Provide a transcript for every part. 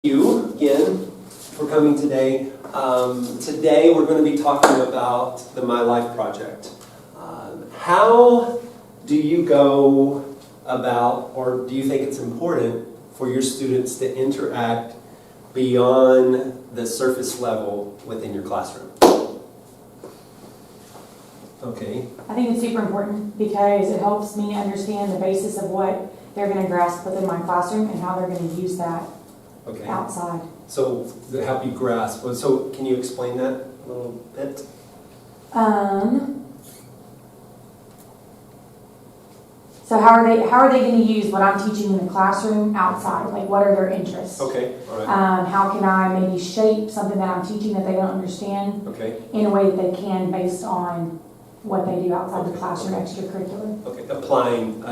You again for coming today. Today we're going to be talking about the My Life Project. How do you go about, or do you think it's important for your students to interact beyond the surface level within your classroom? Okay. I think it's super important because it helps me understand the basis of what they're going to grasp within my classroom and how they're going to use that outside. So to help you grasp. So can you explain that a little bit? So how are they going to use what I'm teaching in the classroom outside? Like, what are their interests? Okay. All right. How can I maybe shape something that I'm teaching that they don't understand in a way that they can based on what they do outside the classroom extracurricular? Okay. Applying,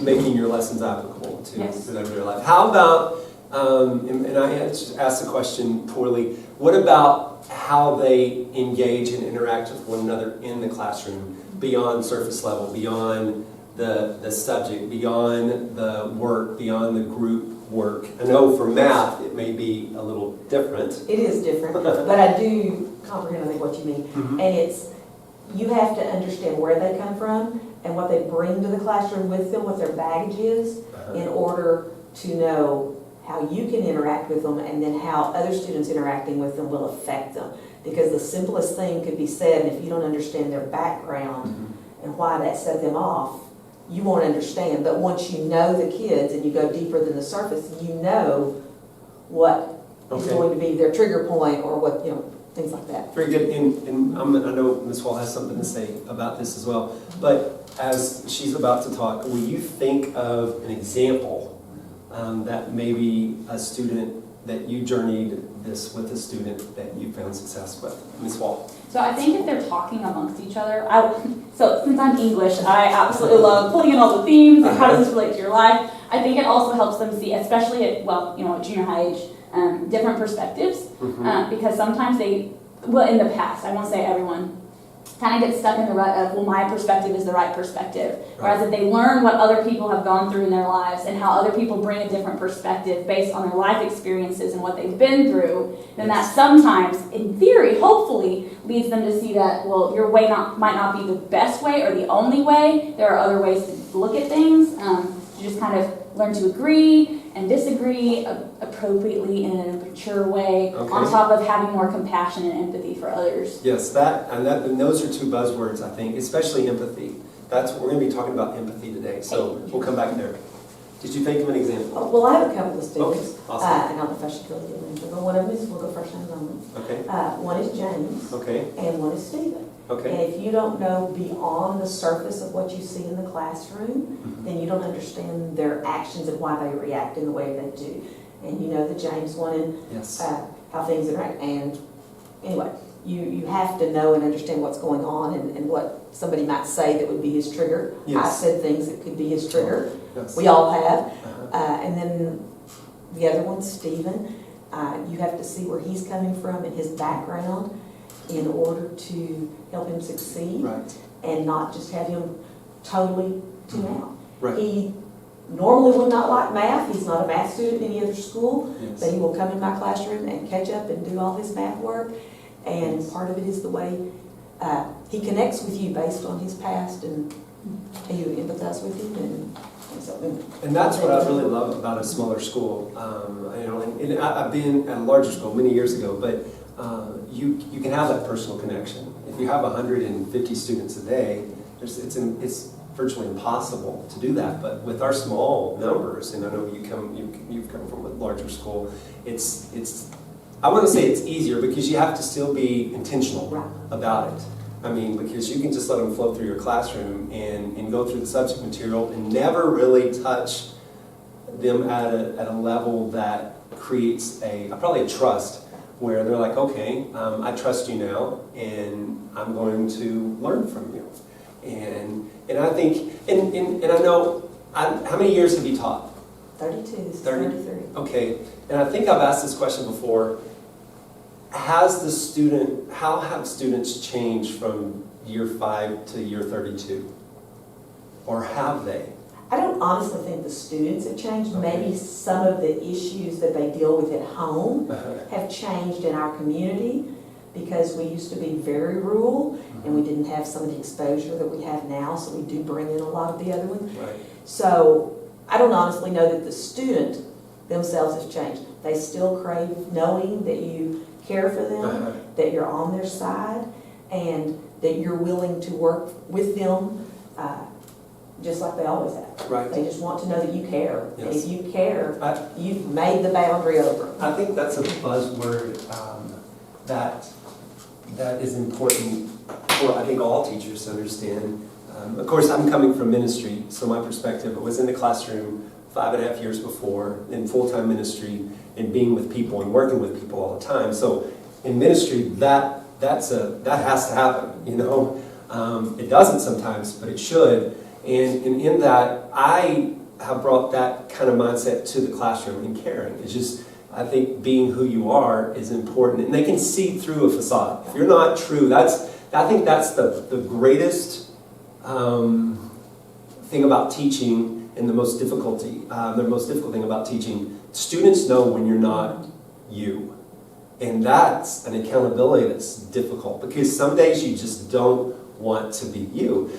making your lessons applicable to Yes. their everyday life. How about and I asked the question poorly, what about how they engage and interact with one another in the classroom beyond surface level, beyond the subject, beyond the work, beyond the group work? I know for math it may be a little different. It is different, but I do comprehend, I think, what you mean. Mm-hmm. And it's, you have to understand where they come from and what they bring to the classroom with them, what their baggage is, in order to know how you can interact with them and then how other students interacting with them will affect them. Because the simplest thing could be said, and if you don't understand their background and why that set them off, you won't understand. But once you know the kids and you go deeper than the surface, you know what is going to be their trigger point or what, things like that. Very good. And I know Ms. Wall has something to say about this as well. But as she's about to talk, will you think of an example that maybe a student that you journeyed this with a student that you found success with? Ms. Wall. So I think if they're talking amongst each other, so since I'm English, I absolutely love pulling in all the themes and how does this relate to your life. I think it also helps them see, especially at junior high age, different perspectives, because sometimes in the past, I won't say everyone, kind of get stuck in the rut of, well, my perspective is the right perspective. Whereas if they learn what other people have gone through in their lives and how other people bring a different perspective based on their life experiences and what they've been through, then that sometimes, in theory, hopefully, leads them to see that, well, your way might not be the best way or the only way. There are other ways to look at things. You just kind of learn to agree and disagree appropriately in a mature way, on top of having more compassion and empathy for others. Yes, and those are two buzzwords, I think, especially empathy. That's what we're going to be talking about, empathy today. So we'll come back there. Did you think of an example? Well, I have a couple of students, Awesome. and I don't know if I should really get into it, but one of them is, we'll go first in a moment. Okay. One is James, and one is Stephen. Okay. And if you don't know beyond the surface of what you see in the classroom, then you don't understand their actions and why they react in the way they do. And you know the James one and how things interact. And anyway, you have to know and understand what's going on and what somebody might say that would be his trigger. Yes. I said things that could be his trigger. Yes. We all have. And then the other one, Stephen, you have to see where he's coming from and his background in order to help him succeed, and not just have him totally tune out. He normally would not like math. He's not a math student in any other school, but he will come in my classroom and catch up and do all his math work. And part of it is the way he connects with you based on his past, and you empathize with him. And that's what I really love about a smaller school. And I've been at a larger school many years ago, but you can have that personal connection. If you have 150 students a day, it's virtually impossible to do that. But with our small numbers, and I know you've come from a larger school, it's I want to say it's easier because you have to still be intentional about it. I mean, because you can just let them flow through your classroom and go through the subject material and never really touch them at a level that creates probably a trust, where they're like, okay, I trust you now, and I'm going to learn from you. And I think, and I know, how many years have you taught? 32, this is 33. Okay, and I think I've asked this question before. How have students changed from year 5 to year 32? Or have they? I don't honestly think the students have changed. Maybe some of the issues that they deal with at home have changed in our community because we used to be very rural and we didn't have some of the exposure that we have now, so we do bring in a lot of the other ones. Right. So I don't honestly know that the student themselves has changed. They still crave knowing that you care for them, that you're on their side, and that you're willing to work with them just like they always have. Right. They just want to know that you care. And Yes. if you care, you've made the boundary over. I think that's a buzzword that is important for, I think, all teachers to understand. Of course, I'm coming from ministry, so my perspective, I was in the classroom 5.5 years before in full-time ministry and being with people and working with people all the time. So in ministry, that has to happen, you know. It doesn't sometimes, but it should. And in that, I have brought that kind of mindset to the classroom and caring. It's just, I think being who you are is important. And they can see through a facade. If you're not true, I think that's the greatest thing about teaching and the most difficult thing about teaching. Students know when you're not you. And that's an accountability that's difficult because some days you just don't want to be you.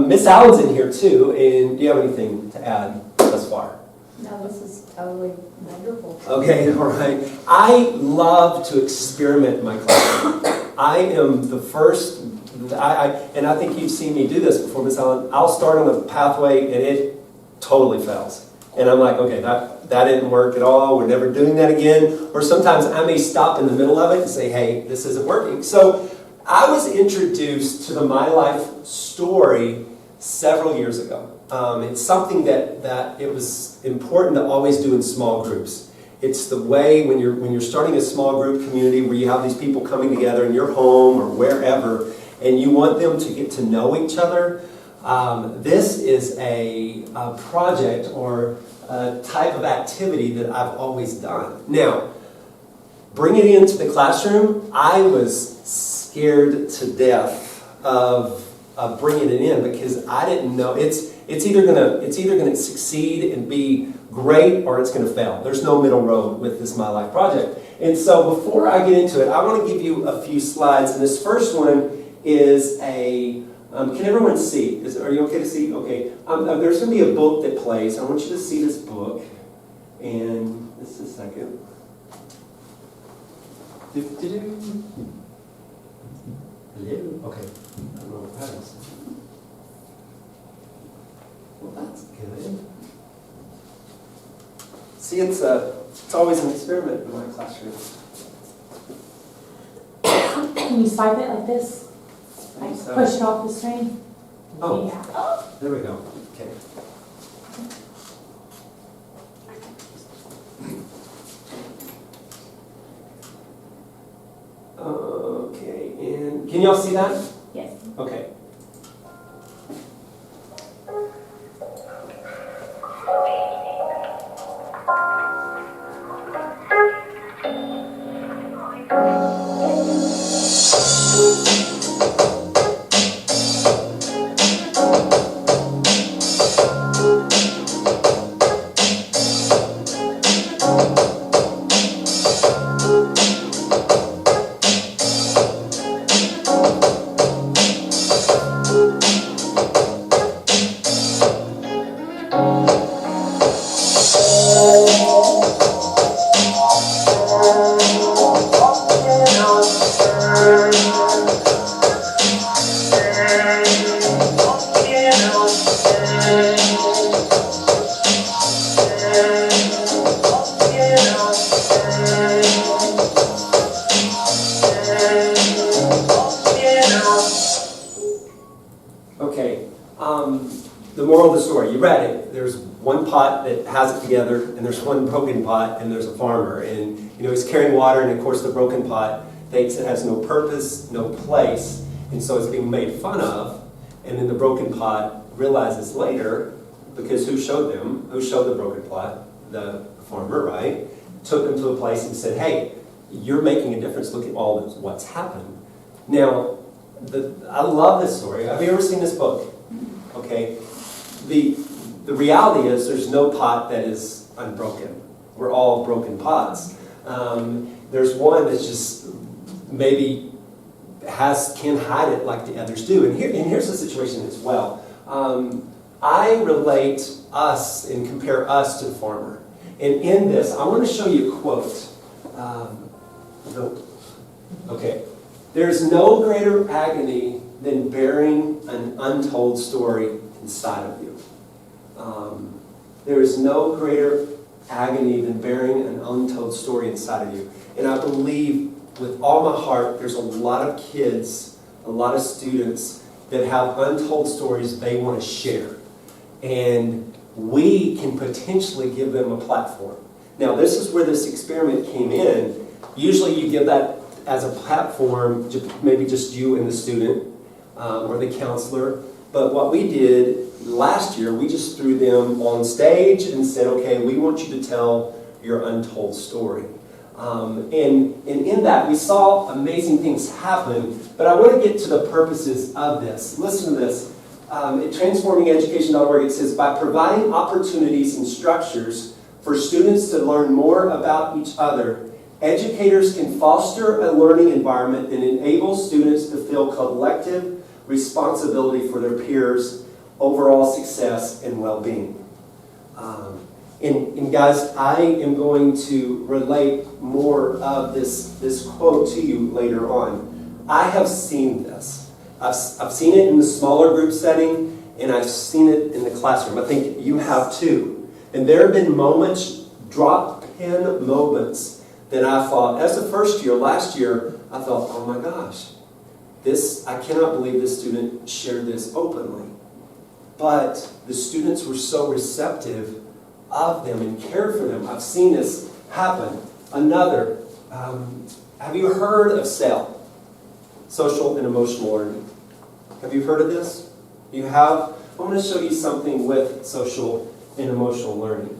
Miss Allen's in here too, and do you have anything to add thus far? No, this is totally wonderful. Okay, all right. I love to experiment in my classroom. I am the first, and I think you've seen me do this before, Miss Allen. I'll start on a pathway and it totally fails. And I'm like, okay, that didn't work at all. We're never doing that again. Or sometimes I may stop in the middle of it and say, hey, this isn't working. So I was introduced to the My Life story several years ago. It's something that it was important to always do in small groups. It's the way when you're starting a small group community where you have these people coming together in your home or wherever, and you want them to get to know each other. This is a project or a type of activity that I've always done. Now, bring it into the classroom. I was scared to death of bringing it in because I didn't know it's either gonna succeed and be great or it's gonna fail. There's no middle road with this My Life project. And so before I get into it, I want to give you a few slides. And this first one is a can everyone see? Are you okay to see? Okay. There's going to be a book that plays. I want you to see this book. And just a second. Hello? Okay. I don't know what that is. Well, that's good. See, it's always an experiment in my classroom. Can you swipe it like this? Like So- push it off the screen? Oh. Yeah. There we go. Okay. Okay, and can y'all see that? Yes. Okay. Okay, the moral of the story, you read it. There's one pot that has it together, and there's one broken pot, and there's a farmer. And, you know, he's carrying water, and of course the broken pot thinks it has no purpose, no place, and so it's being made fun of. And then the broken pot realizes later, because who showed the broken pot? The farmer, right? Took them to a place and said, hey, you're making a difference, look at all this, what's happened. Now, I love this story. Have you ever seen this book? Okay. the reality is there's no pot that is unbroken. We're all broken pots. There's one that's just maybe can hide it like the others do. And here's the situation as well. I relate us and compare us to the farmer. And in this, I want to show you a quote. Okay. There's no greater agony than bearing an untold story inside of you. There is no greater agony than bearing an untold story inside of you. And I believe with all my heart, there's a lot of kids, a lot of students that have untold stories they want to share. And we can potentially give them a platform. Now, this is where this experiment came in. Usually you give that as a platform, maybe just you and the student or the counselor. But what we did last year, we just threw them on stage and said, okay, we want you to tell your untold story. And in that, we saw amazing things happen, but I want to get to the purposes of this. Listen to this. At transformingeducation.org, it says, by providing opportunities and structures for students to learn more about each other, educators can foster a learning environment that enables students to feel collective responsibility for their peers' overall success and well-being. And guys, I am going to relate more of this quote to you later on. I have seen this. I've seen it in the smaller group setting, and I've seen it in the classroom. I think you have too. And there have been moments, drop-pin moments, that I thought, as a first year, last year, I thought, oh my gosh, I cannot believe this student shared this openly. But the students were so receptive of them and cared for them. I've seen this happen. Another, have you heard of SEL? Social and Emotional Learning. Have you heard of this? You have? I want to show you something with social and emotional learning.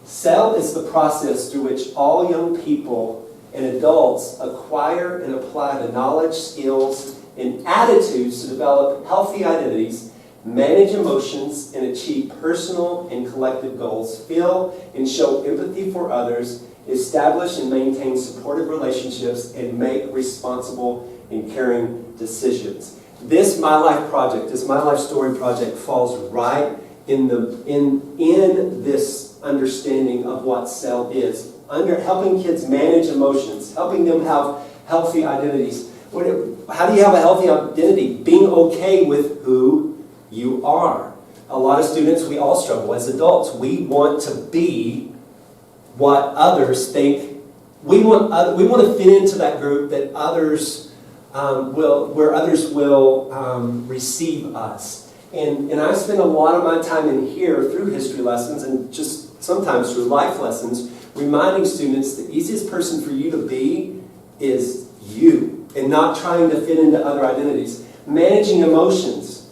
SEL is the process through which all young people and adults acquire and apply the knowledge, skills, and attitudes to develop healthy identities, manage emotions, and achieve personal and collective goals, feel and show empathy for others, establish and maintain supportive relationships, and make responsible and caring decisions. This My Life project, this My Life Story project, falls right in this understanding of what SEL is. Helping kids manage emotions, helping them have healthy identities. How do you have a healthy identity? Being okay with who you are. A lot of students, we all struggle as adults. We want to be what others think. We want to fit into that group that others where others will receive us. And I spend a lot of my time in here through history lessons and just sometimes through life lessons, reminding students the easiest person for you to be is you, and not trying to fit into other identities. Managing emotions.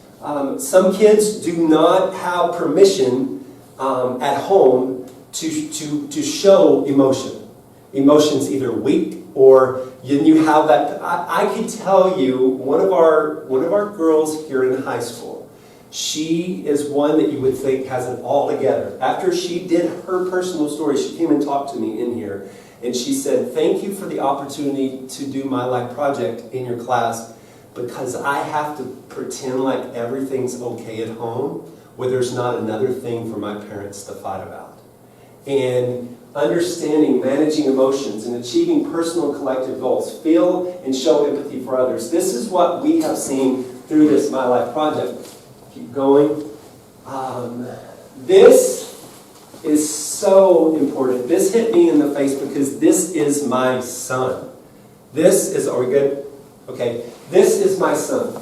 Some kids do not have permission at home to show emotion. Emotion's either weak or you have that. I could tell you one of our girls here in high school. She is one that you would think has it all together. After she did her personal story, she came and talked to me in here, and she said, "Thank you for the opportunity to do My Life project in your class, because I have to pretend like everything's okay at home, where there's not another thing for my parents to fight about." And understanding, managing emotions, and achieving personal and collective goals. Feel and show empathy for others. This is what we have seen through this My Life project. Keep going. This is so important. This hit me in the face because this is my son. Are we good? Okay. This is my son.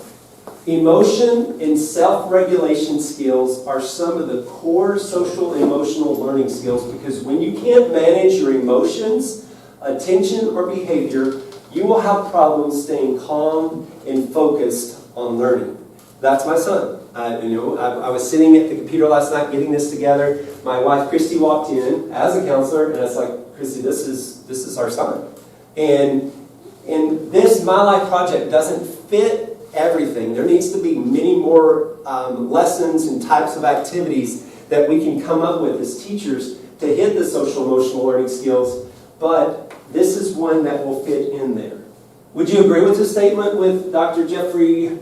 Emotion and self-regulation skills are some of the core social and emotional learning skills, because when you can't manage your emotions, attention, or behavior, you will have problems staying calm and focused on learning. That's my son. I was sitting at the computer last night getting this together. My wife Christy walked in as a counselor, and I was like, "Christy, this is our son." And this My Life project doesn't fit everything. There needs to be many more lessons and types of activities that we can come up with as teachers to hit the social emotional learning skills, but this is one that will fit in there. Would you agree with this statement with Dr. Jeffrey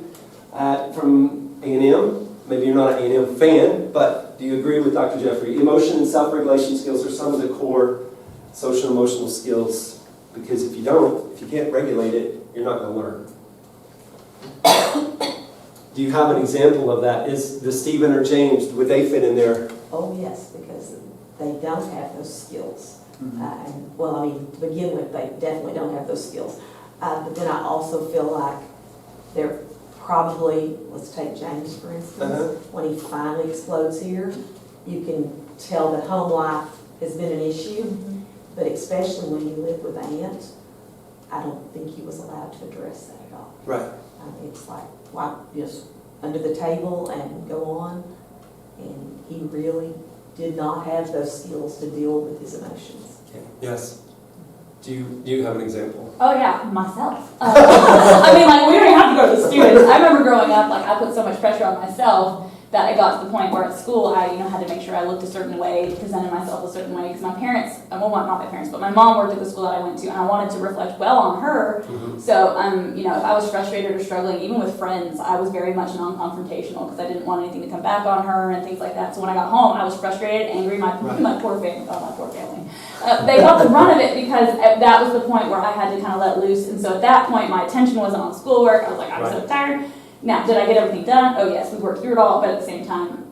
from A&M? Maybe you're not an A&M fan, but do you agree with Dr. Jeffrey? Emotion and self-regulation skills are some of the core social emotional skills, because if you can't regulate it, you're not going to learn. Do you have an example of that? Does Stephen or James, would they fit in there? Oh, yes, because they don't have those skills. Mm-hmm. Well, I mean, to begin with, they definitely don't have those skills. But then I also feel like they're probably, let's take James for instance, when he finally explodes here, you can tell that home life has been an issue, but especially when you live with Aunt, I don't think he was allowed to address that at all. Right. It's like, why, just under the table and go on, and he really did not have those skills to deal with his emotions. Okay. Yes. Do you have an example? Oh yeah, myself. I mean, like, we don't even have to go to the students. I remember growing up, like, I put so much pressure on myself that I got to the point where at school I, had to make sure I looked a certain way, presented myself a certain way, because my parents, well, not my parents, but my mom worked at the school that I went to, and I wanted to reflect well on her. Mm-hmm. So, if I was frustrated or struggling, even with friends, I was very much non-confrontational because I didn't want anything to come back on her and things like that. So when I got home, I was frustrated, angry. My poor family, they got the brunt of it because that was the point where I had to kind of let loose. And so at that point, my attention wasn't on schoolwork. I was like, I'm so tired. Now, did I get everything done? Oh yes, we worked through it all, but at the same time,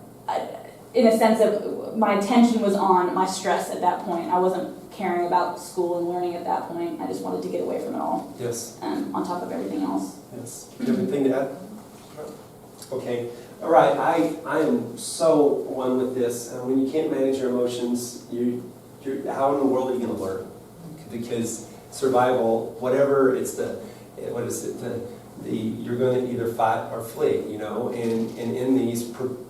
in a sense of my attention was on my stress at that point. I wasn't caring about school and learning at that point. I just wanted to get away from it all. Yes. On top of everything else. Yes. Do you have anything to add? Okay. All right. I am so one with this. When you can't manage your emotions, how in the world are you going to learn? Because survival, whatever it's you're going to either fight or flee, and in these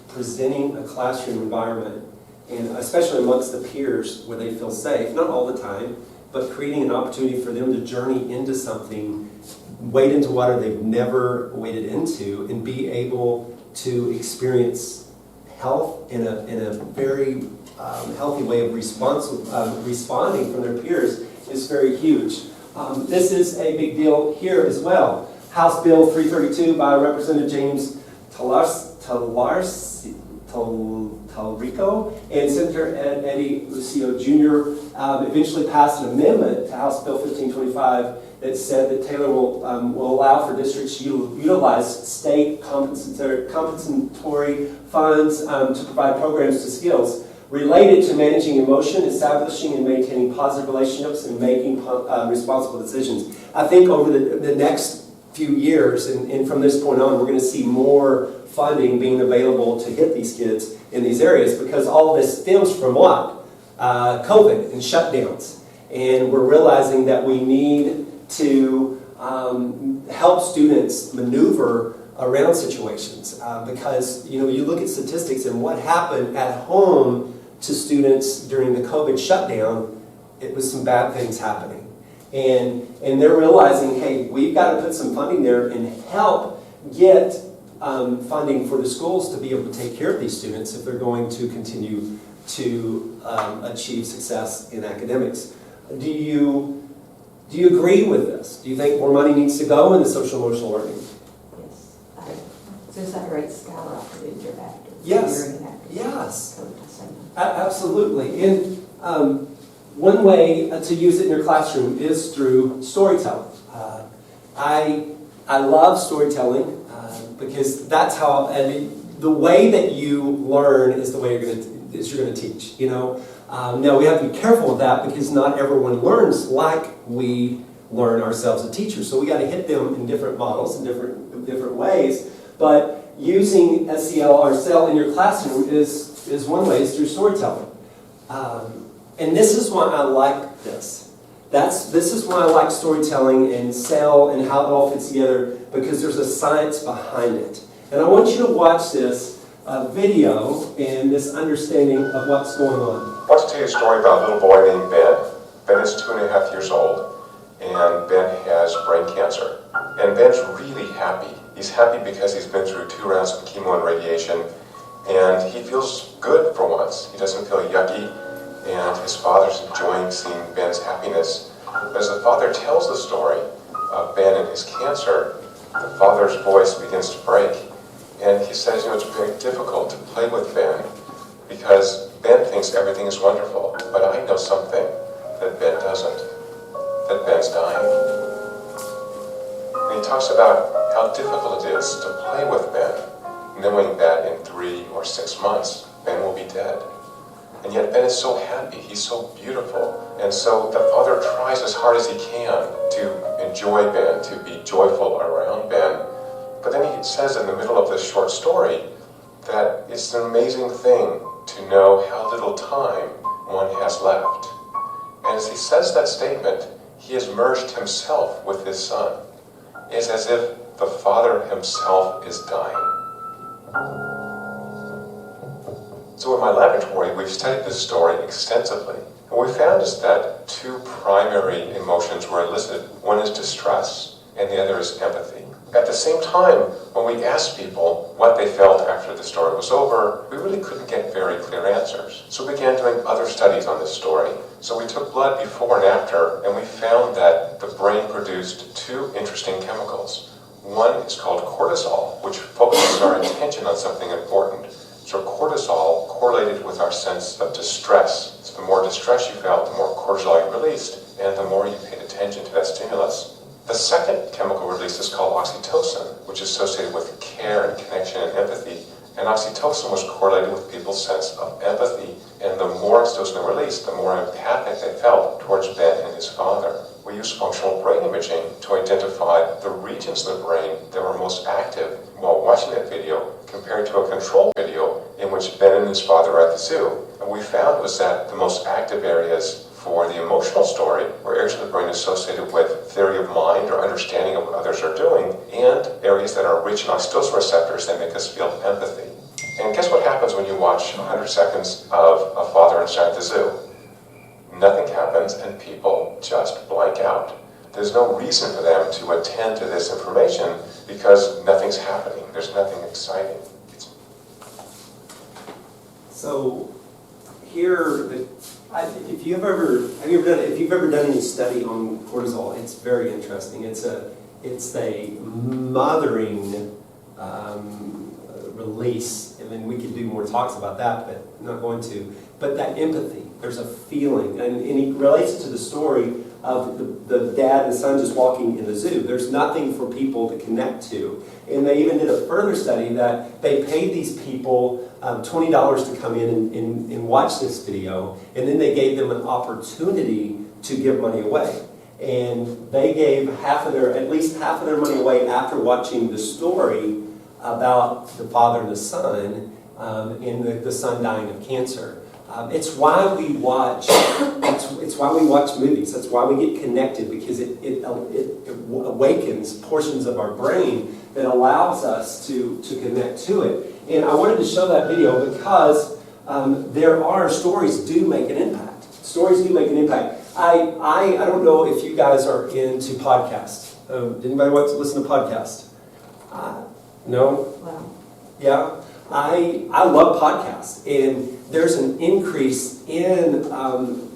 presenting a classroom environment, and especially amongst the peers where they feel safe, not all the time, but creating an opportunity for them to journey into something, wade into water they've never waded into, and be able to experience health in a very healthy way of responding from their peers is very huge. This is a big deal here as well. House Bill 332 by Representative James Talrico and Senator Eddie Lucio Jr. Eventually passed an amendment to House Bill 1525 that said that Taylor will allow for districts to utilize state compensatory funds to provide programs to skills related to managing emotion, establishing and maintaining positive relationships, and making responsible decisions. I think over the next few years, and from this point on, we're going to see more funding being available to hit these kids in these areas, because all of this stems from what? COVID and shutdowns. And we're realizing that we need to help students maneuver around situations, because you look at statistics and what happened at home to students during the COVID shutdown, it was some bad things happening. And they're realizing, hey, we've got to put some funding there and help get funding for the schools to be able to take care of these students if they're going to continue to achieve success in academics. Do you agree with this? Do you think more money needs to go into social emotional learning? Yes. Suicide rates skyrocketed year after Yes. year after. Yes. Absolutely. And one way to use it in your classroom is through storytelling. I love storytelling because that's how, the way that you learn is the way you're going to teach. Now we have to be careful with that because not everyone learns like we learn ourselves as teachers. So we got to hit them in different models in different ways. But using SEL or SEL in your classroom is one way, is through storytelling. And this is why I like this. This is why I like storytelling and SEL and how it all fits together, because there's a science behind it. And I want you to watch this video and this understanding of what's going on. I want to tell you a story about a little boy named Ben. Ben is 2.5 years old, and Ben has brain cancer. And Ben's really happy. He's happy because he's been through 2 rounds of chemo and radiation, And he feels good for once. He doesn't feel yucky, and his father's enjoying seeing Ben's happiness. As the father tells the story of Ben and his cancer, the father's voice begins to break. And he says, it's very difficult to play with Ben because Ben thinks everything is wonderful, but I know something that Ben doesn't, that Ben's dying. And he talks about how difficult it is to play with Ben, knowing that in 3 or 6 months, Ben will be dead. And yet Ben is so happy, he's so beautiful. And so the father tries as hard as he can to enjoy Ben, to be joyful around Ben. But then he says in the middle of this short story that it's an amazing thing to know how little time one has left. And as he says that statement, he has merged himself with his son. It's as if the father himself is dying. So in my laboratory, we've studied this story extensively. And what we found is that 2 primary emotions were elicited. One is distress, and the other is empathy. At the same time, when we asked people what they felt after the story was over, we really couldn't get very clear answers. So we began doing other studies on this story. So we took blood before and after, and we found that the brain produced 2 interesting chemicals. One is called cortisol, which focuses our attention on something important. So cortisol correlated with our sense of distress. So the more distress you felt, the more cortisol you released, and the more you paid attention to that stimulus. The second chemical release is called oxytocin, which is associated with care and connection and empathy. And oxytocin was correlated with people's sense of empathy. And the more oxytocin they released, the more empathic they felt towards Ben and his father. We used functional brain imaging to identify the regions of the brain that were most active while watching that video compared to a control video in which Ben and his father are at the zoo. And we found was that the most active areas for the emotional story were areas of the brain associated with theory of mind or understanding of what others are doing, and areas that are rich in oxytocin receptors that make us feel empathy. And guess what happens when you watch 100 seconds of a father and son at the zoo? Nothing happens and people just blank out. There's no reason for them to attend to this information because nothing's happening. There's nothing exciting. So here, if you've ever done any study on cortisol, it's very interesting. It's a mothering release. I mean, we could do more talks about that, but I'm not going to. But that empathy, there's a feeling, and he relates it to the story of the dad and son just walking in the zoo. There's nothing for people to connect to. And they even did a further study that they paid these people $20 to come in and watch this video, and then they gave them an opportunity to give money away. And they gave at least half of their money away after watching the story about the father and the son, and the son dying of cancer. It's why we watch. It's why we watch movies. That's why we get connected, because it awakens portions of our brain that allows us to connect to it. And I wanted to show that video because stories do make an impact. Stories do make an impact. I don't know if you guys are into podcasts. Anybody want to listen to podcasts? No? Well, Yeah? I love podcasts, and there's an increase in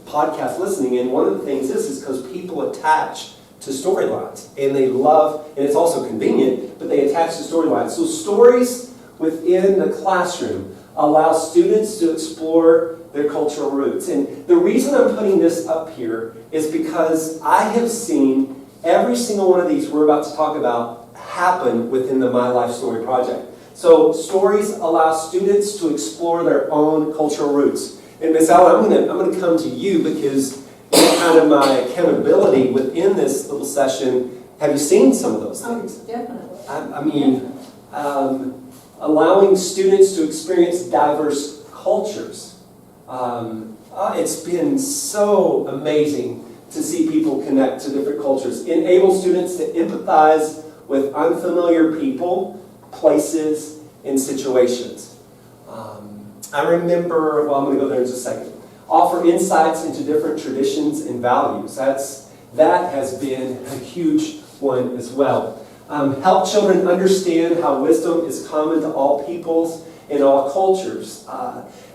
podcast listening, and one of the things is because people attach to storylines, and they love, and it's also convenient, but they attach to storylines. So stories within the classroom allow students to explore their cultural roots. And the reason I'm putting this up here is because I have seen every single one of these we're about to talk about happen within the My Life Story project. So stories allow students to explore their own cultural roots. And Miss Allen, I'm going to come to you because you're kind of my accountability within this little session. Have you seen some of those things? Definitely. I mean, allowing students to experience diverse cultures. It's been so amazing to see people connect to different cultures. Enable students to empathize with unfamiliar people, places, and situations. I remember, I'm going to go there in just a second. Offer insights into different traditions and values. That has been a huge one as well. Help children understand how wisdom is common to all peoples in all cultures.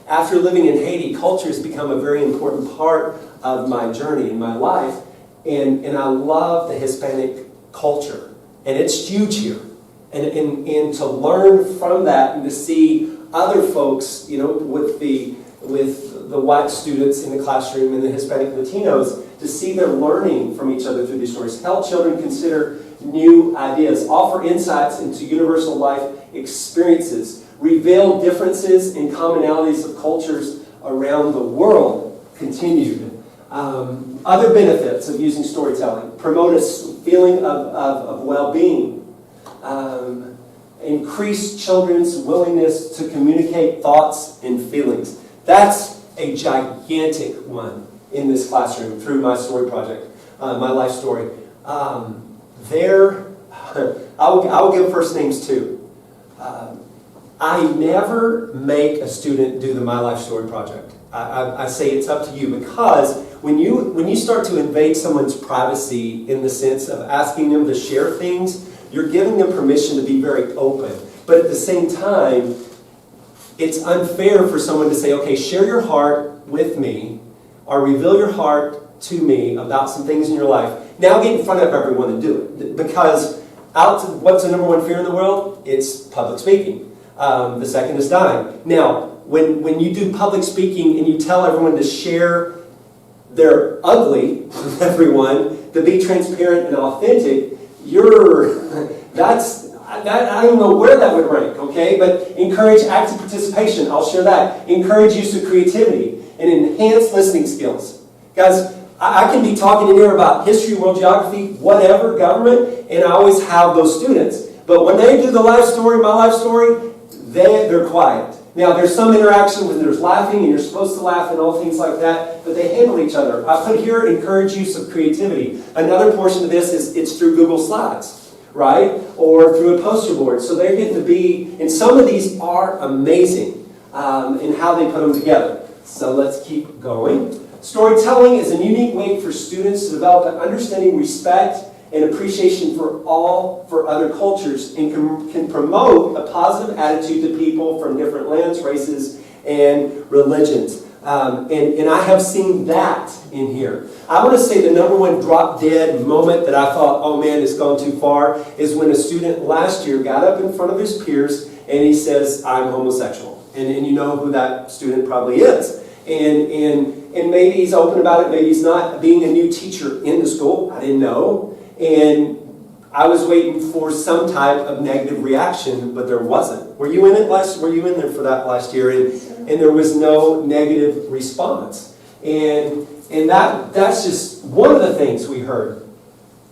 After living in Haiti, culture has become a very important part of my journey in my life, and I love the Hispanic culture, and it's huge here. And to learn from that and to see other folks, you know, with the white students in the classroom and the Hispanic Latinos, to see them learning from each other through these stories. Help children consider new ideas, offer insights into universal life experiences, reveal differences and commonalities of cultures around the world. Continued. Other benefits of using storytelling: promote a feeling of well-being, increase children's willingness to communicate thoughts and feelings. That's a gigantic one in this classroom through my story project, my life story. I'll give first names too. I never make a student do the My Life Story project. I say it's up to you, because when you start to invade someone's privacy in the sense of asking them to share things, you're giving them permission to be very open. But at the same time, it's unfair for someone to say, okay, share your heart with me, or reveal your heart to me about some things in your life. Now get in front of everyone and do it. Because what's the number one fear in the world? It's public speaking. The second is dying. Now, when you do public speaking and you tell everyone to share their ugly with everyone, to be transparent and authentic, I don't know where that would rank, okay? But encourage active participation. I'll share that. Encourage use of creativity and enhance listening skills. Guys, I can be talking in here about history, world geography, whatever, government, and I always have those students. But when they do the life story, my life story, they're quiet. Now, there's some interaction when there's laughing, and you're supposed to laugh and all things like that, but they handle each other. I put here, encourage use of creativity. Another portion of this is it's through Google Slides, right? Or through a poster board. So they're getting to be, and some of these are amazing in how they put them together. So let's keep going. Storytelling is a unique way for students to develop an understanding, respect, and appreciation for other cultures, and can promote a positive attitude to people from different lands, races, and religions. And I have seen that in here. I want to say the number one drop-dead moment that I thought, oh man, it's gone too far, is when a student last year got up in front of his peers and he says, I'm homosexual. And you know who that student probably is. And maybe he's open about it, maybe he's not. Being a new teacher in the school, I didn't know. And I was waiting for some type of negative reaction, but there wasn't. Were you in there for that last year? And there was no negative response. And that's just one of the things we heard.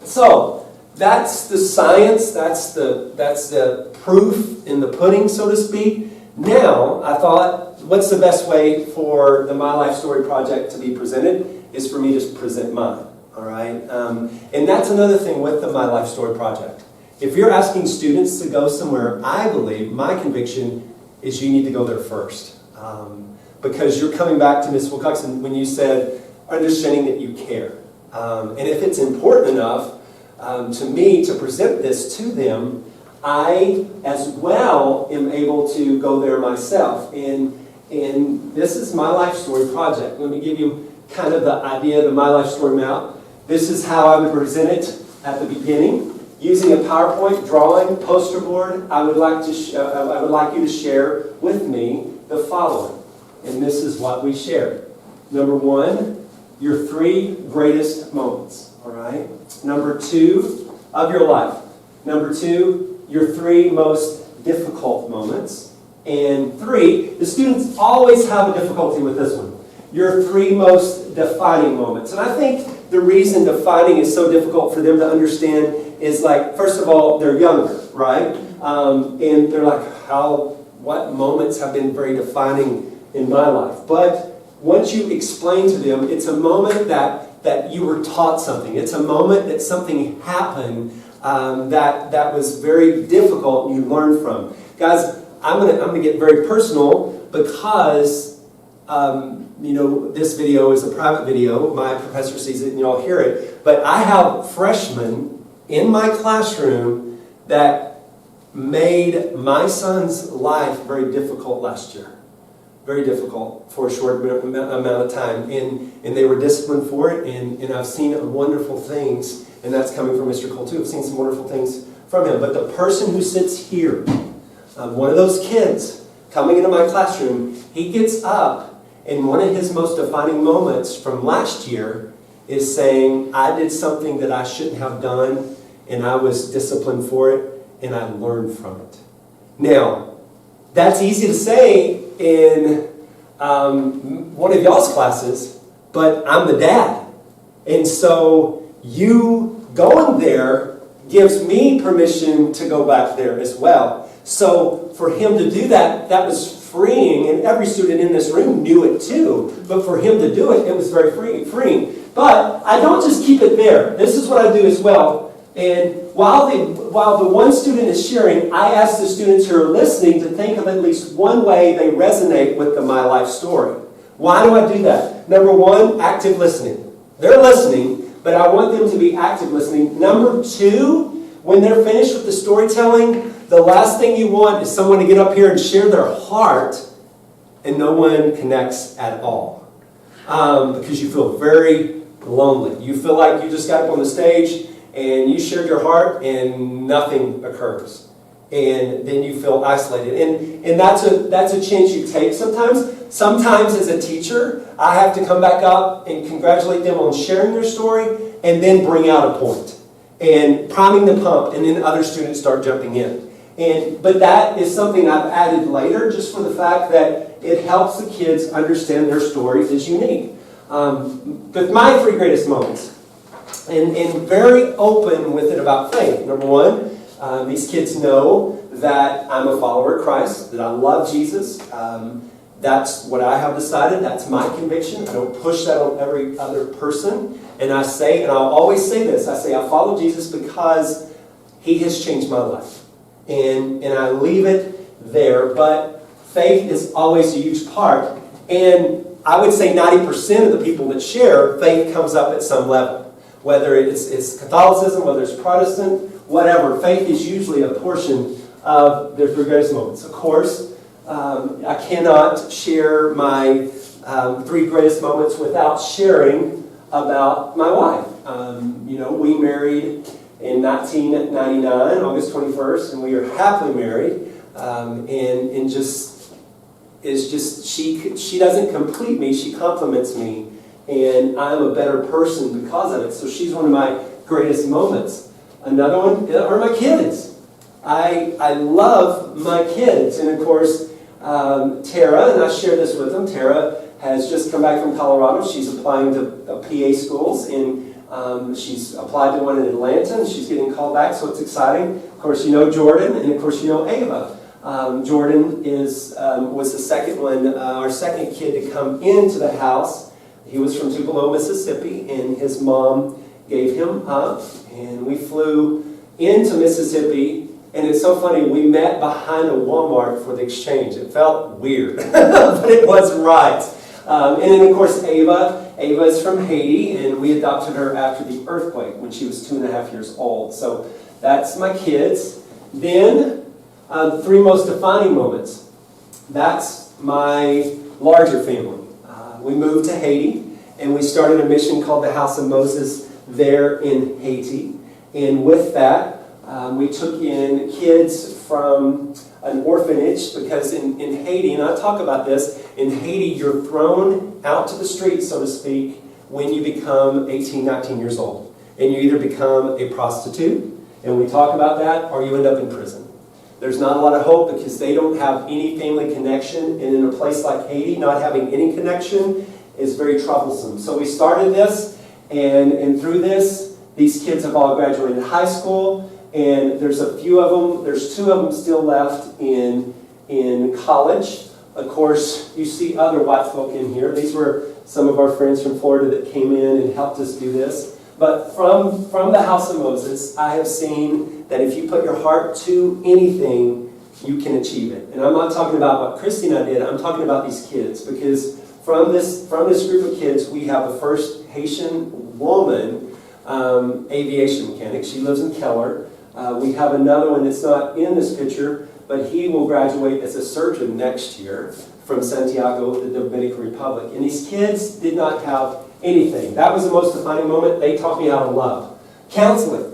So that's the science, that's the proof in the pudding, so to speak. Now, I thought, what's the best way for the My Life Story project to be presented is for me to present mine. All right, and that's another thing with the My Life Story project. If you're asking students to go somewhere, I believe, my conviction is you need to go there first. Because you're coming back to Ms. Wilcoxon when you said, understanding that you care. And if it's important enough to me to present this to them, I, as well, am able to go there myself. And this is My Life Story project. Let me give you kind of the idea of the My Life Story map. This is how I would present it at the beginning. Using a PowerPoint, drawing, poster board, I would like you to share with me the following. And this is what we shared. Number one, your 3 greatest moments. All right? Number 2, of your life. Number 2, your 3 most difficult moments. And 3, the students always have a difficulty with this one. Your 3 most defining moments. And I think the reason defining is so difficult for them to understand is, like, first of all, they're younger, right? And they're like, what moments have been very defining in my life? But once you explain to them, it's a moment that you were taught something. It's a moment that something happened that was very difficult and you learned from. Guys, I'm gonna get very personal because this video is a private video. My professor sees it and y'all hear it. But I have freshmen in my classroom that made my son's life very difficult last year. Very difficult for a short amount of time. And they were disciplined for it, and I've seen wonderful things, and that's coming from Mr. Cole too. I've seen some wonderful things from him. But the person who sits here, one of those kids coming into my classroom, he gets up, and one of his most defining moments from last year is saying, I did something that I shouldn't have done, and I was disciplined for it, and I learned from it. Now, that's easy to say in one of y'all's classes, but I'm the dad. And so you going there gives me permission to go back there as well. So for him to do that, that was freeing, and every student in this room knew it too. But for him to do it, it was very freeing. But I don't just keep it there. This is what I do as well. And while the one student is sharing, I ask the students who are listening to think of at least one way they resonate with the My Life story. Why do I do that? Number one, active listening. They're listening, but I want them to be active listening. Number two, when they're finished with the storytelling, the last thing you want is someone to get up here and share their heart and no one connects at all. Because you feel very lonely. You feel like you just got up on the stage and you shared your heart and nothing occurs. And then you feel isolated. And that's a chance you take sometimes. Sometimes as a teacher, I have to come back up and congratulate them on sharing their story and then bring out a point. And priming the pump, and then other students start jumping in. But that is something I've added later just for the fact that it helps the kids understand their story is unique. But my three greatest moments, and very open with it about faith. Number one, these kids know that I'm a follower of Christ, that I love Jesus. That's what I have decided. That's my conviction. I don't push that on every other person. And I say, and I'll always say this, I say I follow Jesus because he has changed my life. And I leave it there. But faith is always a huge part. And I would say 90% of the people that share, faith comes up at some level. Whether it's Catholicism, whether it's Protestant, whatever, faith is usually a portion of their three greatest moments. Of course, I cannot share my three greatest moments without sharing about my wife. We married in 1999, August 21st, and we are happily married. She doesn't complete me, she complements me. And I'm a better person because of it. So she's one of my greatest moments. Another one are my kids. I love my kids. And of course, Tara, and I share this with them, Tara has just come back from Colorado. She's applying to PA schools, and she's applied to one in Atlanta, and she's getting called back, so it's exciting. Of course, you know Jordan, and of course, you know Ava. Jordan was the second one, our second kid to come into the house. He was from Tupelo, Mississippi, and his mom gave him up, and we flew into Mississippi, and it's so funny, we met behind a Walmart for the exchange. It felt weird, but it was right. And then, of course, Ava is from Haiti, and we adopted her after the earthquake when she was 2.5 years old. So that's my kids. Then, three most defining moments. That's my larger family. We moved to Haiti, and we started a mission called the House of Moses there in Haiti. And with that, we took in kids from an orphanage, because in Haiti, and I talk about this, in Haiti you're thrown out to the streets, so to speak, when you become 18, 19 years old. And you either become a prostitute, and we talk about that, or you end up in prison. There's not a lot of hope because they don't have any family connection, and in a place like Haiti, not having any connection is very troublesome. So we started this, and through this, these kids have all graduated high school, and there's a few of them, there's 2 of them still left in college. Of course, you see other white folk in here. These were some of our friends from Florida that came in and helped us do this. But from the House of Moses, I have seen that if you put your heart to anything, you can achieve it. And I'm not talking about what Christy and I did, I'm talking about these kids. Because from this group of kids, we have the first Haitian woman aviation mechanic. She lives in Keller. We have another one that's not in this picture, but he will graduate as a surgeon next year from Santiago, the Dominican Republic. And these kids did not have anything. That was the most defining moment. They taught me how to love. Counseling.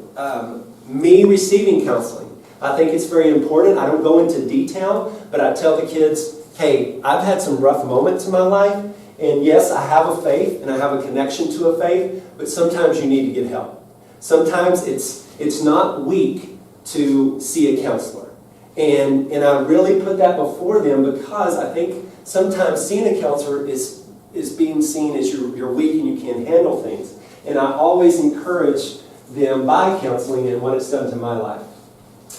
Me receiving counseling. I think it's very important. I don't go into detail, but I tell the kids, hey, I've had some rough moments in my life, and yes, I have a faith, and I have a connection to a faith, but sometimes you need to get help. Sometimes it's not weak to see a counselor. And I really put that before them because I think sometimes seeing a counselor is being seen as you're weak and you can't handle things. And I always encourage them by counseling and what it's done to my life.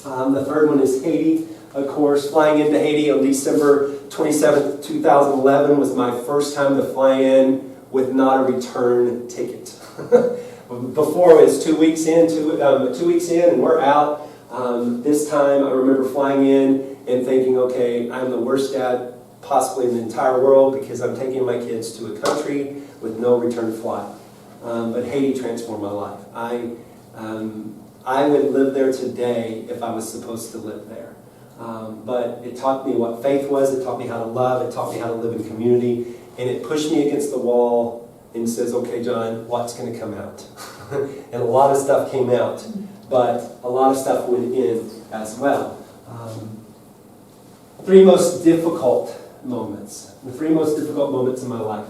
The third one is Haiti. Of course, flying into Haiti on December 27th, 2011 was my first time to fly in with not a return ticket. Before it was 2 weeks in, 2 weeks in, and we're out. This time, I remember flying in and thinking, okay, I'm the worst dad possibly in the entire world because I'm taking my kids to a country with no return flight. But Haiti transformed my life. I would live there today if I was supposed to live there. But it taught me what faith was, it taught me how to love, it taught me how to live in community, and it pushed me against the wall and says, okay, John, what's going to come out? And a lot of stuff came out, but a lot of stuff went in as well. Three most difficult moments. The three most difficult moments in my life.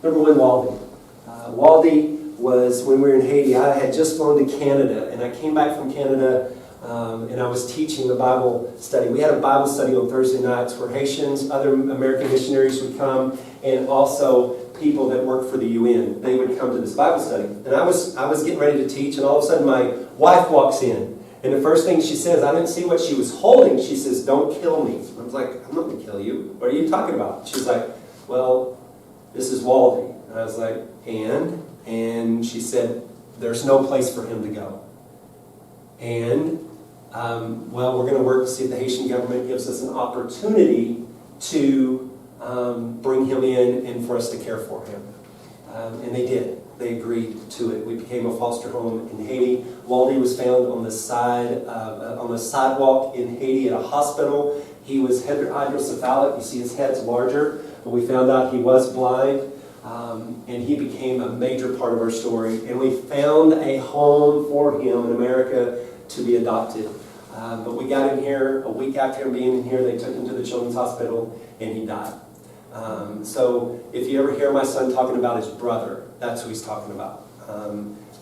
Number one, Waldy. Waldy was when we were in Haiti. I had just flown to Canada, and I came back from Canada, and I was teaching the Bible study. We had a Bible study on Thursday nights where Haitians, other American missionaries would come, and also people that worked for the UN. They would come to this Bible study. And I was getting ready to teach, and all of a sudden my wife walks in. And the first thing she says, I didn't see what she was holding. She says, don't kill me. I was like, I'm not going to kill you. What are you talking about? She's like, well, this is Waldy. And I was like, and she said, there's no place for him to go. And, well, we're going to work to see if the Haitian government gives us an opportunity to bring him in and for us to care for him. And they did. They agreed to it. We became a foster home in Haiti. Waldy was found on the sidewalk in Haiti at a hospital. He was hydrocephalic. You see his head's larger. But we found out he was blind. And he became a major part of our story. And we found a home for him in America to be adopted. But we got him here a week after him being in here. They took him to the Children's Hospital, and he died. So if you ever hear my son talking about his brother, that's who he's talking about.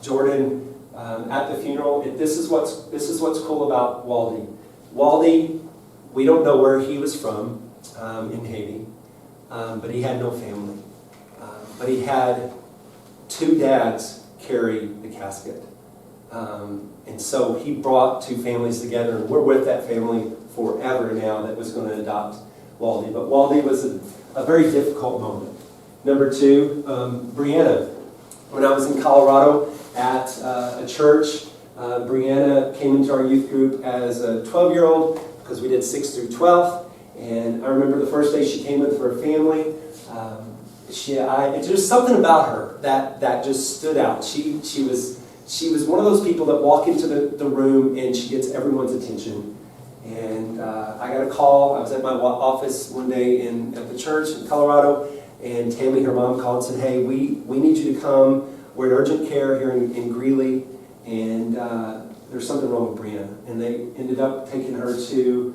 Jordan, at the funeral, this is what's cool about Waldy. Waldy, we don't know where he was from in Haiti, but he had no family. But he had two dads carry the casket. And so he brought two families together, and we're with that family forever now that was going to adopt Waldy. But Waldy was a very difficult moment. Number two, Brianna. When I was in Colorado at a church, Brianna came into our youth group as a 12-year-old because we did 6th through 12th. And I remember the first day she came with her family. There's something about her that just stood out. She was one of those people that walk into the room and she gets everyone's attention. And I got a call. I was at my office one day at the church in Colorado, and Tammy, her mom, called and said, hey, we need you to come. We're in urgent care here in Greeley, and there's something wrong with Brianna. And they ended up taking her to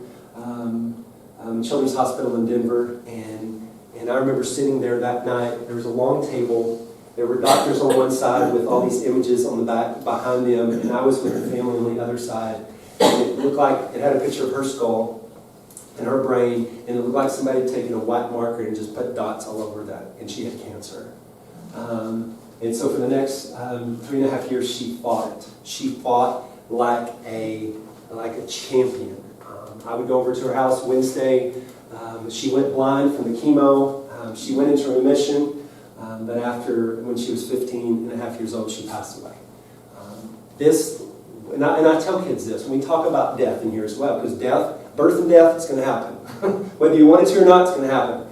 Children's Hospital in Denver. And I remember sitting there that night. There was a long table. There were doctors on one side with all these images on the back behind them, and I was with the family on the other side. And it looked like it had a picture of her skull and her brain, and it looked like somebody had taken a white marker and just put dots all over that, and she had cancer. And so for the next 3.5 years, she fought it. She fought like a champion. I would go over to her house Wednesday. She went blind from the chemo. She went into remission. But when she was 15.5 years old, she passed away. And I tell kids this, when we talk about death in here as well, because birth and death, it's going to happen. Whether you want it to or not, it's going to happen.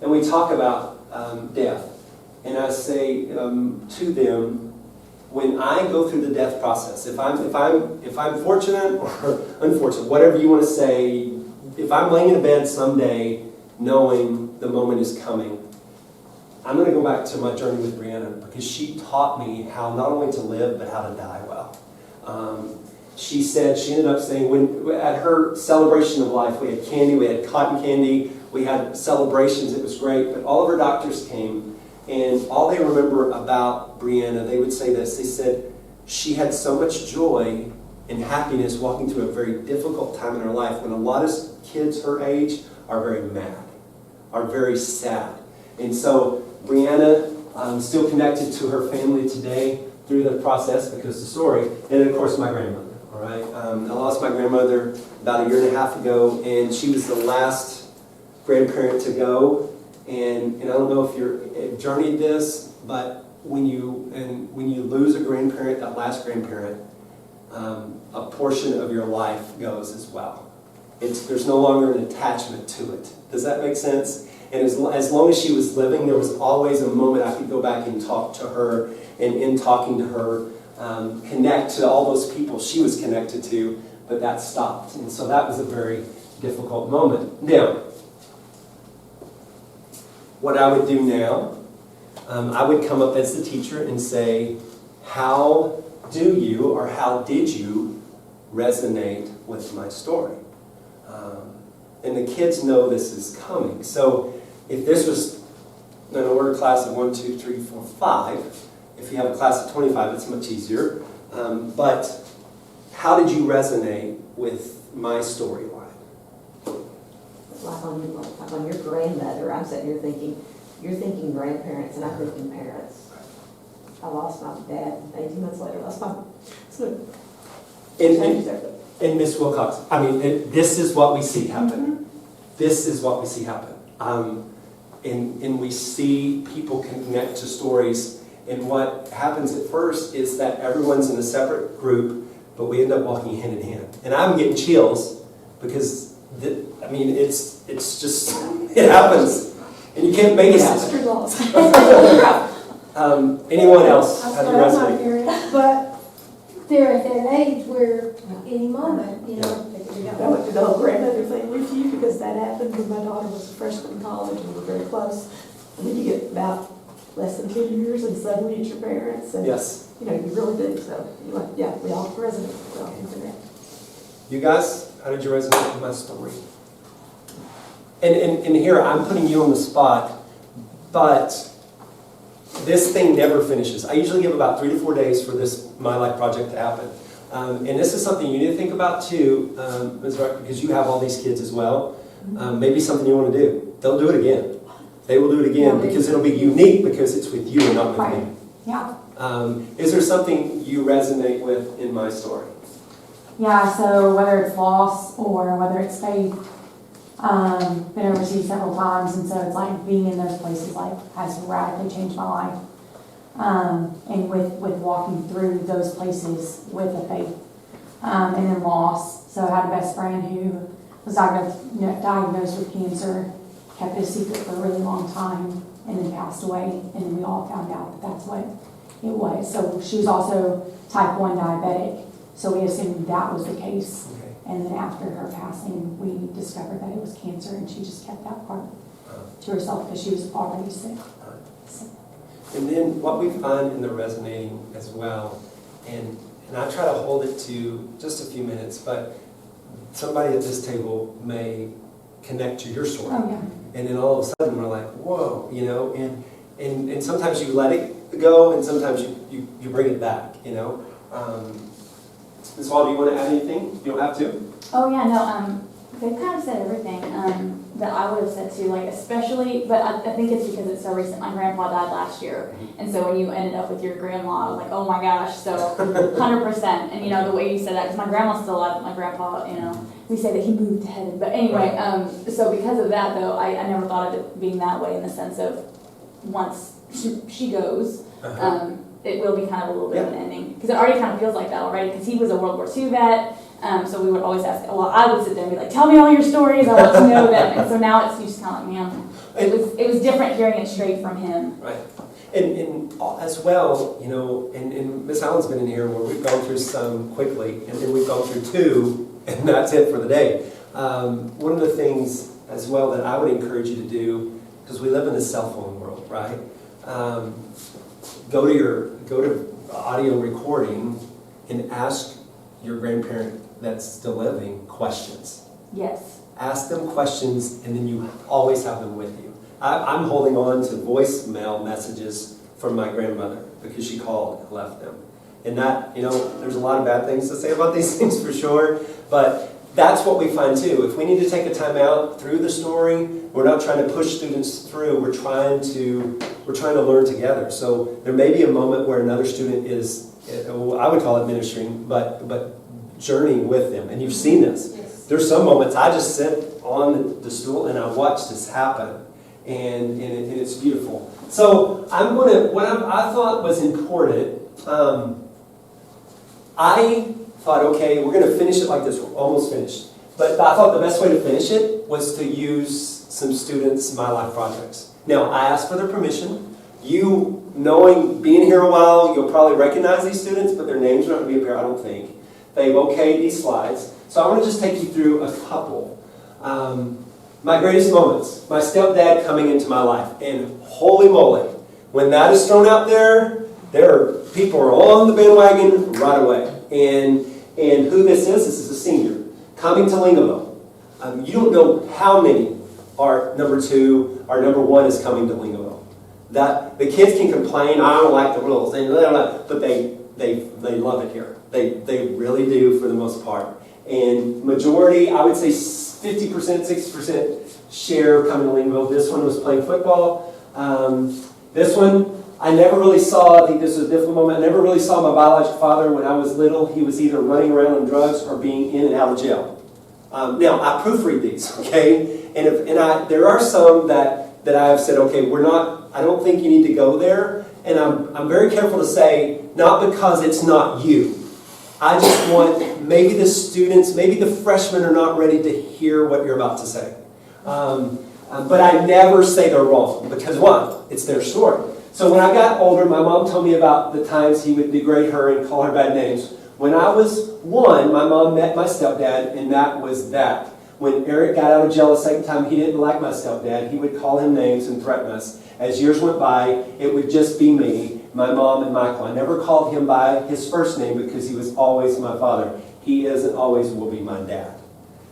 And we talk about death. And I say to them, when I go through the death process, if I'm fortunate or unfortunate, whatever you want to say, if I'm laying in bed someday knowing the moment is coming, I'm going to go back to my journey with Brianna because she taught me how not only to live but how to die well. She ended up saying, when at her celebration of life, we had candy, we had cotton candy, we had celebrations, it was great, but all of her doctors came, and all they remember about Brianna, they would say this, they said, she had so much joy and happiness walking through a very difficult time in her life when a lot of kids her age are very mad, are very sad. And so Brianna, still connected to her family today through the process because the story, and of course my grandmother. All right, I lost my grandmother about 1.5 years ago, and she was the last grandparent to go. And I don't know if you've journeyed this, but when you lose a grandparent, that last grandparent, a portion of your life goes as well. There's no longer an attachment to it. Does that make sense? And as long as she was living, there was always a moment I could go back and talk to her, and in talking to her, connect to all those people she was connected to, but that stopped. And so that was a very difficult moment. Now, what I would do now, I would come up as the teacher and say, how do you or how did you resonate with my story? And the kids know this is coming. So if this was an order class of 1, 2, 3, 4, 5, if you have a class of 25, it's much easier. But how did you resonate with my storyline? Like on your grandmother, I'm sitting here thinking, you're thinking grandparents, and I'm thinking parents. I lost my dad 18 months later. Lost my son. And Miss Wilcox, I mean, this is what we see happen. This is what we see happen. And we see people connect to stories. And what happens at first is that everyone's in a separate group, but we end up walking hand in hand. And I'm getting chills because, it's just, it happens. And you can't make it happen. Anyone else? How do you I'm not resonate? parent, but they're at that age where any moment, they could be I gone. went through the whole grandmother thing with you because that happened when my daughter was a freshman in college and we were very close. And then you get about less than 10 years and suddenly it's your parents. And, Yes. you really do. So, yeah, we all resonate. We all connect. You guys, how did you resonate with my story? And here, I'm putting you on the spot, but this thing never finishes. I usually give about 3 to 4 days for this My Life project to happen. And this is something you need to think about too, Ms. Ruck, because you have all these kids as well. Maybe something you want to do. They'll do it again. They will do it again because it'll be unique because it's with you and not with me. Yeah. Is there something you resonate with in my story? Yeah, so whether it's loss or whether it's faith, been overseas several times, and so it's like being in those places has radically changed my life. And with walking through those places with a faith, and then loss. So I had a best friend who was diagnosed with cancer, kept it a secret for a really long time, and then passed away, and then we all found out that that's what it was. So she was also type 1 diabetic, so we assumed that was the case. Okay. And then after her passing, we discovered that it was cancer, and she just kept that part to herself because she was already sick. So. And then what we find in the resonating as well, and I try to hold it to just a few minutes, but somebody at this table may connect to your story. Oh, yeah. And then all of a sudden we're like, whoa, and sometimes you let it go, and sometimes you bring it back, Ms. Hall, do you want to add anything? You don't have to. Oh yeah, no, they've kind of said everything that I would have said too, especially, but I think it's because it's so recent. My grandpa died last year, and so when you ended up with your grandma, I was like, oh my gosh, so 100%. And the way you said that, because my grandma's still alive, but my grandpa, we say that he moved to heaven. But anyway, so because of that though, I never thought of it being that way in the sense of once she goes, it will be kind of a little bit of an ending. Because it already kind of feels like that already, because he was a World War II vet. So we would always ask, I would sit there and be like, tell me all your stories, I want to know them. And so now it's just kind of like, man. It was different hearing it straight from him. Right. And as well, you know, and Miss Allen's been in here where we've gone through some quickly, and then we've gone through 2, and that's it for the day. One of the things as well that I would encourage you to do, because we live in a cell phone world, right? Go to audio recording and ask your grandparent that's still living questions. Yes. Ask them questions, and then you always have them with you. I'm holding on to voicemail messages from my grandmother because she called and left them. And that, you know, there's a lot of bad things to say about these things for sure, but that's what we find too. If we need to take a time out through the story, we're not trying to push students through, we're trying to learn together. So there may be a moment where another student is, I would call it ministering, but journeying with them. And you've seen this. Yes. There's some moments I just sit on the stool and I watch this happen. And it's beautiful. So what I thought was important, I thought, okay, we're going to finish it like this. We're almost finished. But I thought the best way to finish it was to use some students' My Life projects. Now, I asked for their permission. You, being here a while, you'll probably recognize these students, but their names are not going to be up here, I don't think. They've okayed these slides. So I want to just take you through a couple. My greatest moments, my stepdad coming into my life, and holy moly, when that is thrown out there are people are on the bandwagon right away. And who this is a senior coming to Lingoville. You don't know how many are number 2 or number 1 is coming to Lingoville. That the kids can complain, I don't like the rules, but they love it here. They really do for the most part. And majority, I would say 50%, 60% share coming to Lingoville. This one was playing football. This one, I never really saw, I think this was a difficult moment, I never really saw my biological father when I was little. He was either running around on drugs or being in and out of jail. Now, I proofread these, okay? There are some that I have said, okay, I don't think you need to go there. And I'm very careful to say, not because it's not you. I just want, maybe the students, maybe the freshmen are not ready to hear what you're about to say. But I never say they're wrong, because one, it's their story. So when I got older, my mom told me about the times he would degrade her and call her bad names. When I was 1, my mom met my stepdad, and that was that. When Eric got out of jail the second time, he didn't like my stepdad. He would call him names and threaten us. As years went by, it would just be me, my mom, and Michael. I never called him by his first name because he was always my father. He is and always will be my dad.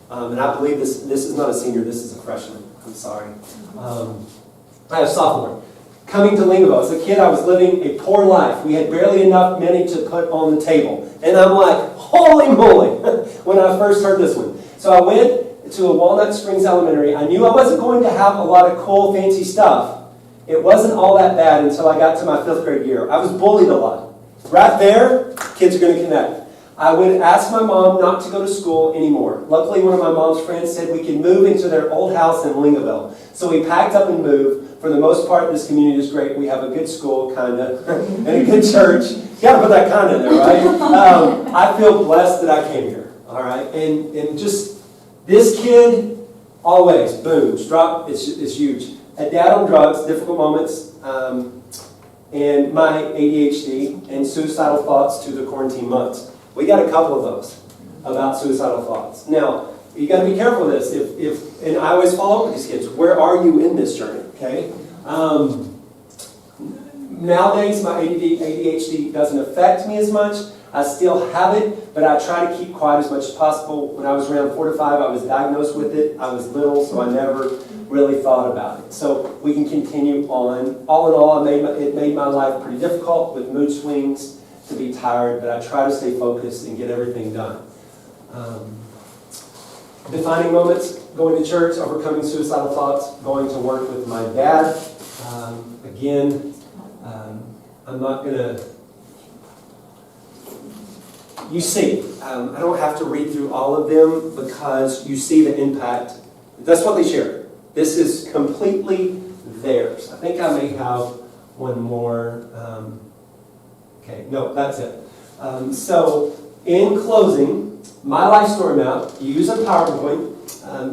And I believe this is not a senior, this is a freshman. I'm sorry. I have a sophomore. Coming to Lingoville. As a kid, I was living a poor life. We had barely enough money to put on the table. And I'm like, holy moly, when I first heard this one. So I went to a Walnut Springs Elementary. I knew I wasn't going to have a lot of cool, fancy stuff. It wasn't all that bad until I got to my 5th grade year. I was bullied a lot. Right there, kids are going to connect. I would ask my mom not to go to school anymore. Luckily, one of my mom's friends said we could move into their old house in Lingoville. So we packed up and moved. For the most part, this community is great. We have a good school, kind of, and a good church. You got to put that kind in there, right? I feel blessed that I came here, all right? And just this kid, always, boom, drop, it's huge. A dad on drugs, difficult moments, and my ADHD and suicidal thoughts to the quarantine months. We got a couple of those about suicidal thoughts. Now, you got to be careful with this. And I always follow up with these kids. Where are you in this journey? Okay. Nowadays, my ADHD doesn't affect me as much. I still have it, but I try to keep quiet as much as possible. When I was around 4 to 5, I was diagnosed with it. I was little, so I never really thought about it. So we can continue on. All in all, it made my life pretty difficult with mood swings, to be tired, but I try to stay focused and get everything done. Defining moments, going to church, overcoming suicidal thoughts, going to work with my dad. I'm not going to... You see, I don't have to read through all of them because you see the impact. That's what they share. This is completely theirs. I think I may have one more. Okay, no, that's it. So, in closing, my life story map, use a PowerPoint,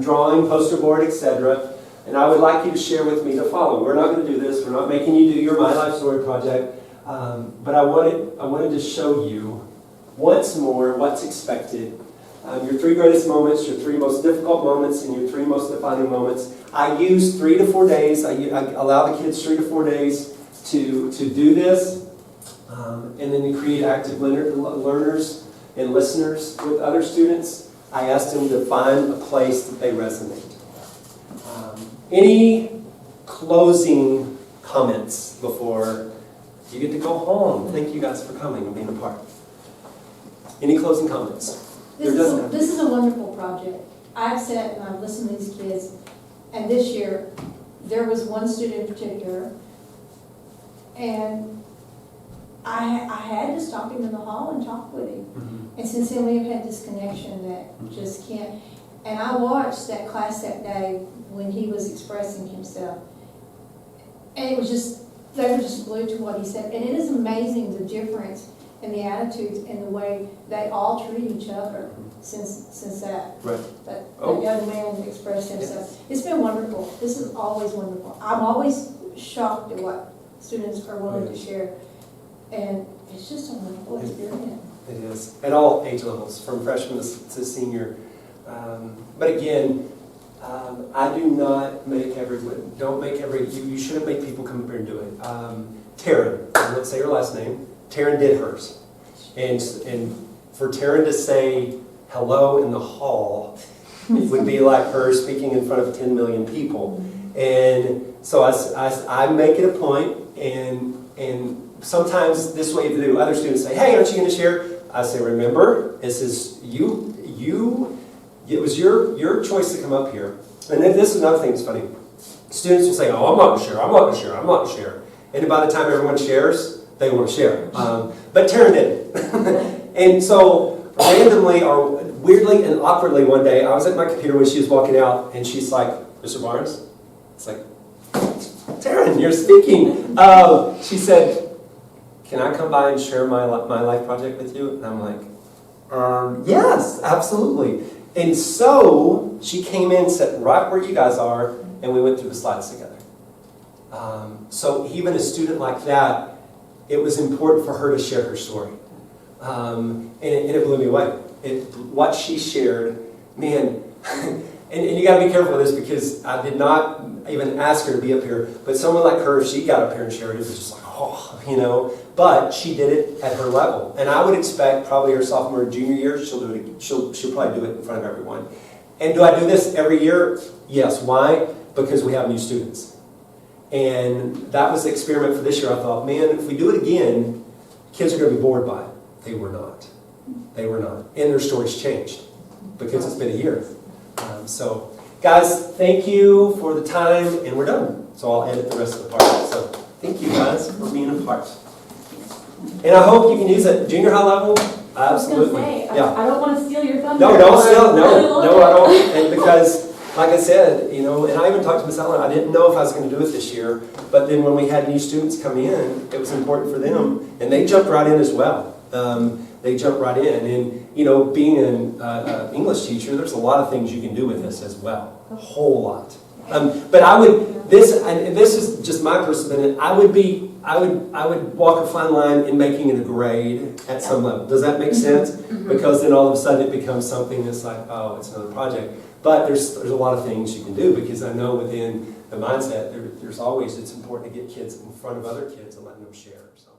drawing, poster board, etc. And I would like you to share with me the following. We're not going to do this. We're not making you do your My Life Story project. But I wanted to show you once more what's expected. Your 3 greatest moments, your 3 most difficult moments, and your 3 most defining moments. I use 3 to 4 days. I allow the kids 3 to 4 days to do this. And then to create active learners and listeners with other students. I asked them to find a place that they resonate. Any closing comments before you get to go home? Thank you guys for coming and being a part. Any closing comments? This is a wonderful project. I've sat and I've listened to these kids, and this year, there was one student in particular, and I had to stop him in the hall and talk with him. Mm-hmm. And since then, we have had this connection that just can't, and I watched that class that day when he was expressing himself, and it was just, they were just glued to what he said, and it is amazing the difference in the attitudes and the way they all treat each other since that young man expressed himself. It's been wonderful. This is always wonderful. I'm always shocked at what students are willing to share, and it's just a wonderful experience. It is, at all age levels, from freshman to senior. But again, I do not make you shouldn't make people come up here and do it. Taryn, let's say her last name, Taryn did hers. And for Taryn to say hello in the hall, it would be like her speaking in front of 10 million people. And so I make it a point, and sometimes this way to do, other students say, hey, aren't you going to share? I say, remember, this is it was your choice to come up here. And then this is another thing that's funny. Students will say, oh, I'm not going to share, I'm not going to share, I'm not going to share. And by the time everyone shares, they want to share. But Taryn did. And so randomly or weirdly and awkwardly one day, I was at my computer when she was walking out, and she's like, Mr. Barnes? It's like, Taryn, you're speaking. She said, can I come by and share my life project with you? And I'm like, yes, absolutely. And so she came in, sat right where you guys are, and we went through the slides together. So even a student like that, it was important for her to share her story. And it blew me away. What she shared, man, and you got to be careful with this because I did not even ask her to be up here, but someone like her, if she got up here and shared it, it was just like, oh, you know. But she did it at her level. And I would expect probably her sophomore and junior year, she'll do it. She'll probably do it in front of everyone. And do I do this every year? Yes. Why? Because we have new students. And that was the experiment for this year. I thought, man, if we do it again, kids are going to be bored by it. They were not. They were not. And their stories changed because it's been a year. So, guys, thank you for the time, and we're done. So I'll edit the rest of the part. So thank you, guys, for being a part. And I hope you can use it at junior high level. Absolutely. I was going to say, I don't want to steal your thunder. No, don't steal. No, I don't. And because, like I said, you know, and I even talked to Miss Allen, I didn't know if I was going to do it this year, but then when we had new students come in, it was important for them, and they jumped right in as well. They jumped right in, and you know, being an English teacher, there's a lot of things you can do with this as well, a whole lot. But I would this is just my personal opinion. I would walk a fine line in making it a grade at some level. Does that make sense? Because then all of a sudden it becomes something that's like, oh, it's another project. But there's a lot of things you can do because I know within the mindset there's always it's important to get kids in front of other kids and letting them share. So.